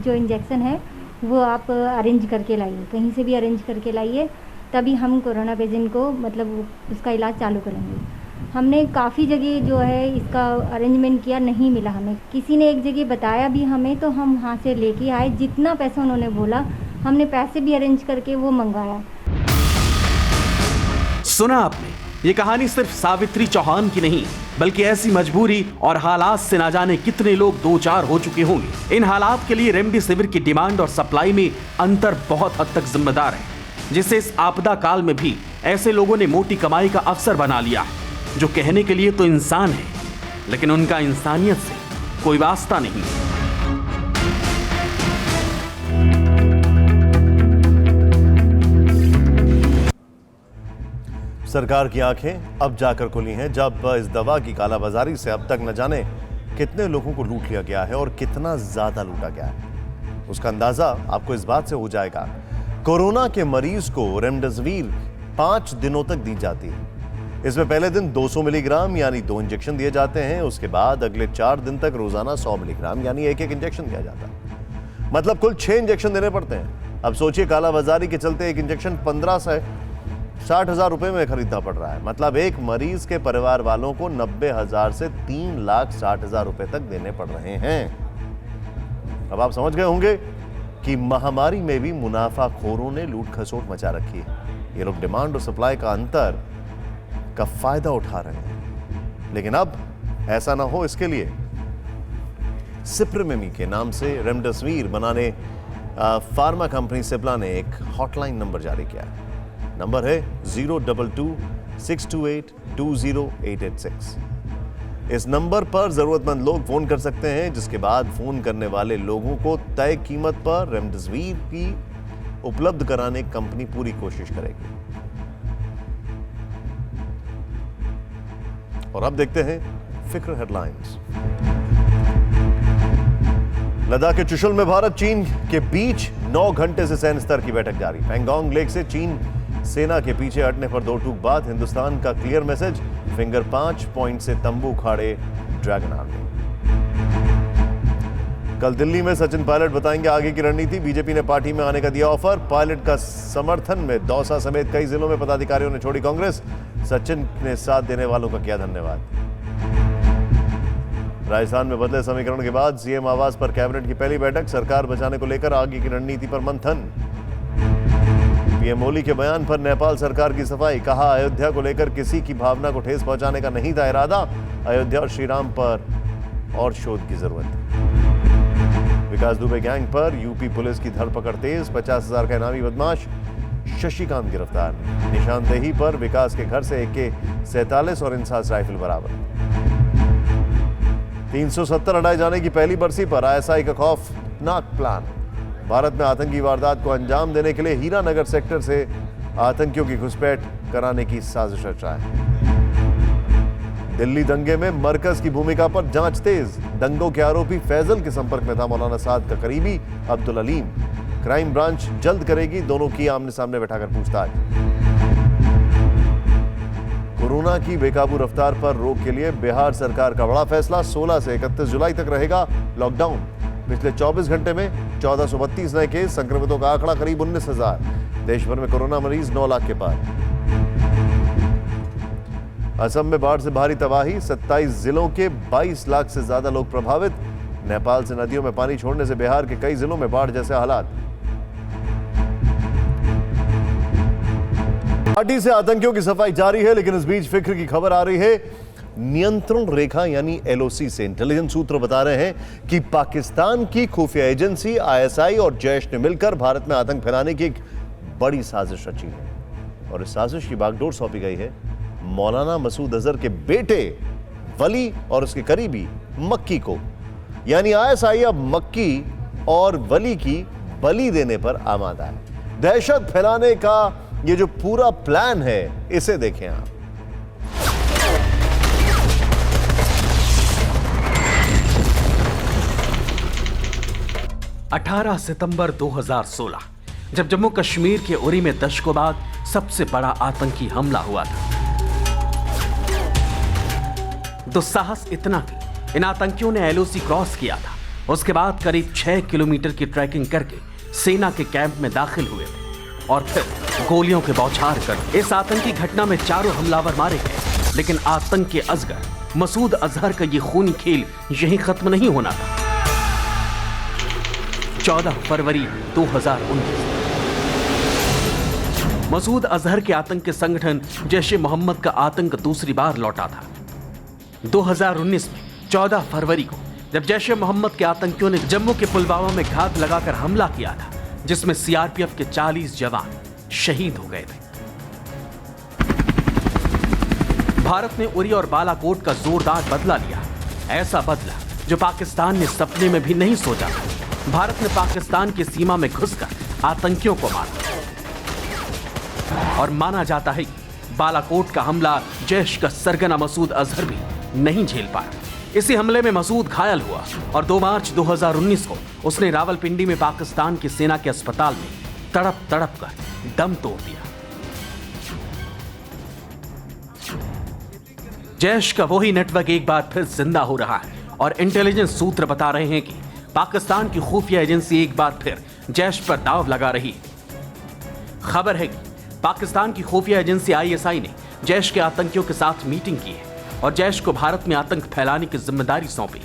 जो इंजेक्शन है वो आप अरेंज करके लाइए, कहीं से भी अरेंज करके लाइए, तभी हम कोरोना पेशेंट को मतलब उसका इलाज चालू करेंगे। हमने काफ़ी जगह जो है इसका अरेंजमेंट किया, नहीं मिला हमें। किसी ने एक जगह बताया भी हमें, तो हम वहाँ से लेके आए। जितना पैसा उन्होंने बोला हमने पैसे भी अरेंज करके वो मंगवाया। सुना आपने, ये कहानी सिर्फ सावित्री चौहान की नहीं बल्कि ऐसी मजबूरी और हालात से ना जाने कितने लोग 2-4 हो चुके होंगे। इन हालात के लिए रेमडेसिविर की डिमांड और सप्लाई में अंतर बहुत हद तक जिम्मेदार है, जिससे इस आपदा काल में भी ऐसे लोगों ने मोटी कमाई का अवसर बना लिया है, जो कहने के लिए तो इंसान है लेकिन उनका इंसानियत से कोई वास्ता नहीं। सरकार की आंखें अब जाकर खुली हैं जब इस दवा की कालाबाजारी से अब तक न जाने कितने लोगों को लूट लिया गया है और कितना ज्यादा लूटा गया है। उसका अंदाजा आपको इस बात से हो जाएगा, कोरोना के मरीज को रेमडेसिविर 5 दिनों तक दी जाती है। इसमें पहले दिन 200 मिलीग्राम यानी 2 इंजेक्शन दिए जाते हैं। उसके बाद अगले 4 दिन तक रोजाना 100 मिलीग्राम यानी एक इंजेक्शन दिया जाता है। मतलब कुल 6 इंजेक्शन देने पड़ते हैं। अब सोचिए, कालाबाजारी के चलते एक इंजेक्शन 15 से 60,000 रुपए में खरीदना पड़ रहा है। मतलब एक मरीज के परिवार वालों को 90,000 से 3,60,000 रुपए तक देने पड़ रहे हैं। अब आप समझ गए होंगे कि महामारी में भी मुनाफाखोरों ने लूट खसोट मचा रखी है। ये लोग डिमांड और सप्लाई का अंतर का फायदा उठा रहे हैं। लेकिन अब ऐसा ना हो, इसके लिए सिप्रामेमी के नाम से रेमडेसिविर बनाने फार्मा कंपनी सिप्ला ने एक हॉटलाइन नंबर जारी किया है। नंबर है 022-628-20886। इस नंबर पर जरूरतमंद लोग फोन कर सकते हैं, जिसके बाद फोन करने वाले लोगों को तय कीमत पर रेमडेसिविर की उपलब्ध कराने कंपनी पूरी कोशिश करेगी। और अब देखते हैं फिक्र हेडलाइंस। लद्दाख के चुशुल में भारत चीन के बीच 9 घंटे से सैन्य स्तर की बैठक जारी। पैंगोंग लेक से चीन सेना के पीछे हटने पर 2 टूक बाद हिंदुस्तान का क्लियर मैसेज, फिंगर 5 पॉइंट से तंबू उखाड़े ड्रैगन आर्मी। कल दिल्ली में सचिन पायलट बताएंगे आगे की रणनीति। बीजेपी ने पार्टी में आने का दिया ऑफर। पायलट का समर्थन में दौसा समेत कई जिलों में पदाधिकारियों ने छोड़ी कांग्रेस। सचिन ने साथ देने वालों का किया धन्यवाद। राजस्थान में बदले समीकरण के बाद सीएम आवास पर कैबिनेट की पहली बैठक। सरकार बचाने को लेकर आगे की रणनीति पर मंथन। पीएम ओली के बयान पर नेपाल सरकार की सफाई। कहा, अयोध्या को लेकर किसी की भावना को ठेस पहुंचाने का नहीं था इरादा। अयोध्या और श्रीराम पर और शोध की जरूरत। विकास दुबे गैंग पर यूपी पुलिस की धरपकड़ तेज। 50,000 का इनामी बदमाश शशिकांत गिरफ्तार। निशानदेही पर विकास के घर से AK-47 और इंसास राइफल बरामद। 370 हटाए जाने की पहली बरसी पर ISI का खौफनाक प्लान। भारत में आतंकी वारदात को अंजाम देने के लिए हीरानगर सेक्टर से आतंकियों की घुसपैठ कराने की साजिश रचा है। दिल्ली दंगे में मरकज की भूमिका पर जांच तेज। दंगों के आरोपी फैजल के संपर्क में था मौलाना साद का करीबी अब्दुल अलीम। क्राइम ब्रांच जल्द करेगी दोनों की आमने सामने बैठाकर पूछताछ। कोरोना की बेकाबू रफ्तार पर रोक के लिए बिहार सरकार का बड़ा फैसला। 16 से 31 जुलाई तक रहेगा लॉकडाउन। पिछले 24 घंटे में 1432 नए केस, संक्रमितों का आंकड़ा करीब 19,000। देश भर में कोरोना मरीज 9 लाख के पार। असम में बाढ़ से भारी तबाही, 27 जिलों के 22 लाख से ज्यादा लोग प्रभावित। नेपाल से नदियों में पानी छोड़ने से बिहार के कई जिलों में बाढ़ जैसे हालात। घाटी से आतंकियों की सफाई जारी है, लेकिन इस बीच फिक्र की खबर आ रही है नियंत्रण रेखा यानी LOC से। इंटेलिजेंस सूत्र बता रहे हैं कि पाकिस्तान की खुफिया एजेंसी ISI और जैश ने मिलकर भारत में आतंक फैलाने की एक बड़ी साजिश रची है और इस साजिश की बागडोर सौंपी गई है मौलाना मसूद अजहर के बेटे वली और उसके करीबी मक्की को। यानी ISI अब मक्की और वली की बलि देने पर आमादा है। दहशत फैलाने का ये जो पूरा प्लान है, इसे देखें आप। 18 सितंबर 2016 जब जम्मू कश्मीर के उरी में दशकों बाद सबसे बड़ा आतंकी हमला हुआ था। दुस्साहस इतना कि इन आतंकियों ने LOC क्रॉस किया था। उसके बाद करीब 6 किलोमीटर की ट्रैकिंग करके सेना के कैंप में दाखिल हुए थे और फिर गोलियों के बौछार कर इस आतंकी घटना में चारों हमलावर मारे गए। लेकिन आतंक के अजगर मसूद अजहर का ये खूनी खेल यहीं खत्म नहीं होना था। 14 फरवरी 2019 मसूद अजहर के आतंक के संगठन जैश-ए मोहम्मद का आतंक दूसरी बार लौटा था। 2019 में 14 फरवरी को जब जैश-ए मोहम्मद के आतंकियों ने जम्मू के पुलवामा में घात लगाकर हमला किया था, जिसमें CRPF के 40 जवान शहीद हो गए थे। भारत ने उरी और बालाकोट का जोरदार बदला लिया। ऐसा बदला जो पाकिस्तान ने सपने में भी नहीं सोचा था। भारत ने पाकिस्तान की सीमा में घुसकर आतंकियों को मारा और माना जाता है कि बालाकोट का हमला जैश का सरगना मसूद अजहर भी नहीं झेल पाया। इसी हमले में मसूद घायल हुआ और 2 मार्च 2019 को उसने रावलपिंडी में पाकिस्तान की सेना के अस्पताल में तड़प तड़प कर दम तोड़ दिया। जैश का वही नेटवर्क एक बार फिर जिंदा हो रहा है और इंटेलिजेंस सूत्र बता रहे हैं कि पाकिस्तान की खुफिया एजेंसी एक बार फिर जैश पर दांव लगा रही है। खबर है कि पाकिस्तान की खुफिया एजेंसी ISI ने जैश के आतंकियों के साथ मीटिंग की है और जैश को भारत में आतंक फैलाने की जिम्मेदारी सौंपी।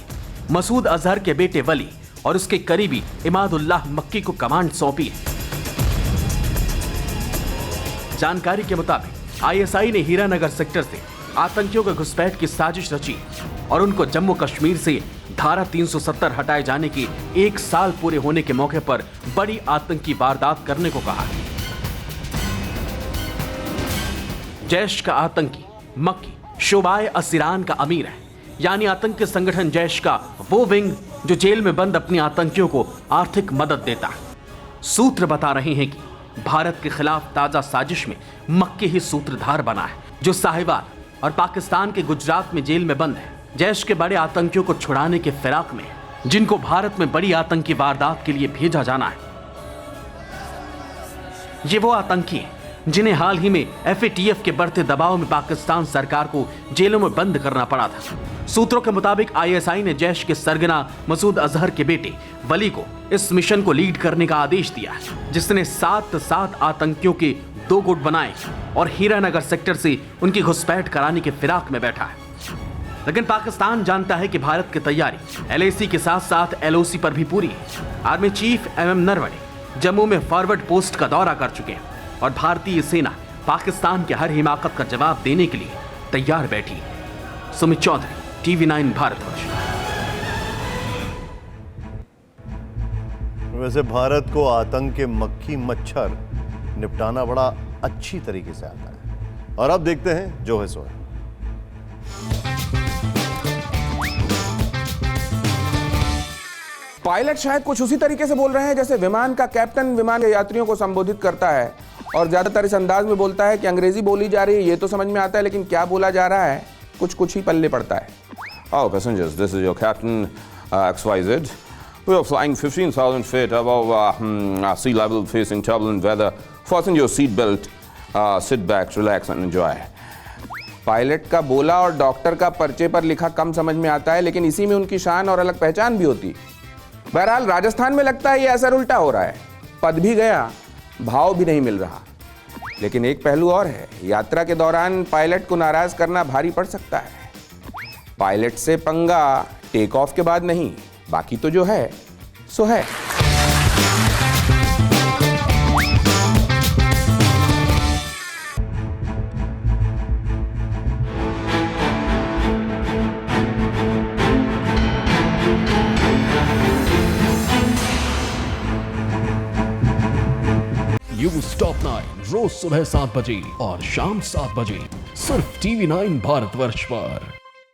मसूद अजहर के बेटे वली और उसके करीबी इमादुल्लाह मक्की को कमांड सौंपी है। जानकारी के मुताबिक ISI ने हीरानगर सेक्टर से आतंकियों के घुसपैठ की साजिश रची और उनको जम्मू कश्मीर से धारा 370 हटाए जाने के 1 साल पूरे होने के मौके पर बड़ी आतंकी वारदात करने को कहा। जैश का आतंकी मक्की शोबाए असिरान का अमीर है, यानी आतंकी संगठन जैश का वो विंग जो जेल में बंद अपने आतंकियों को आर्थिक मदद देता है। सूत्र बता रहे हैं कि भारत के खिलाफ ताजा साजिश में मक्की ही सूत्रधार बना है, जो साहिवाल और पाकिस्तान के गुजरात में जेल में बंद है। जैश के बड़े आतंकियों को छुड़ाने के फिराक में, जिनको भारत में बड़ी आतंकी वारदात के लिए भेजा जाना है। ये वो आतंकी हैं जिन्हें हाल ही में FATF के बढ़ते दबाव में पाकिस्तान सरकार को जेलों में बंद करना पड़ा था। सूत्रों के मुताबिक ISI ने जैश के सरगना मसूद अजहर के बेटे वली को इस मिशन को लीड करने का आदेश दिया है, जिसने 7 आतंकियों के 2 गुट बनाए और हीरानगर सेक्टर से उनकी घुसपैठ कराने के फिराक में बैठा है। लेकिन पाकिस्तान जानता है कि भारत की तैयारी LAC के साथ साथ LOC पर भी पूरी है। Army chief MM Naravane Jammu में फॉरवर्ड पोस्ट का दौरा कर चुके हैं और भारतीय सेना पाकिस्तान के हर हिमाकत का जवाब देने के लिए तैयार बैठी है। सुमित चौधरी, TV9 भारतवर्ष। वैसे भारत को आतंक के मक्खी मच्छर निपटाना बड़ा अच्छी तरीके से आता है। और अब देखते हैं जो है सो है। पायलट शायद कुछ उसी तरीके से बोल रहे हैं जैसे विमान का कैप्टन विमान के यात्रियों को संबोधित करता है, और ज्यादातर इस अंदाज में बोलता है कि अंग्रेजी बोली जा रही है ये तो समझ में आता है, लेकिन क्या बोला जा रहा है कुछ कुछ ही पल्ले पड़ता है। Oh, passengers, this is your captain, XYZ. We are flying 15,000 feet above sea level, facing turbulent weather. Fasten your seat belt, sit back, relax and enjoy. Pilot का बोला और डॉक्टर का पर्चे पर लिखा कम समझ में आता है, लेकिन इसी में उनकी शान और अलग पहचान भी होती। बहरहाल राजस्थान में लगता है ये असर उल्टा हो रहा है, पद भी गया, भाव भी नहीं मिल रहा। लेकिन एक पहलू और है, यात्रा के दौरान पायलट को नाराज करना भारी पड़ सकता है। पायलट से पंगा टेक ऑफ के बाद नहीं, बाकी तो जो है सो है। न्यूज़ टॉप 9 रोज सुबह 7 बजे और शाम 7 बजे सिर्फ TV9 भारतवर्ष पर।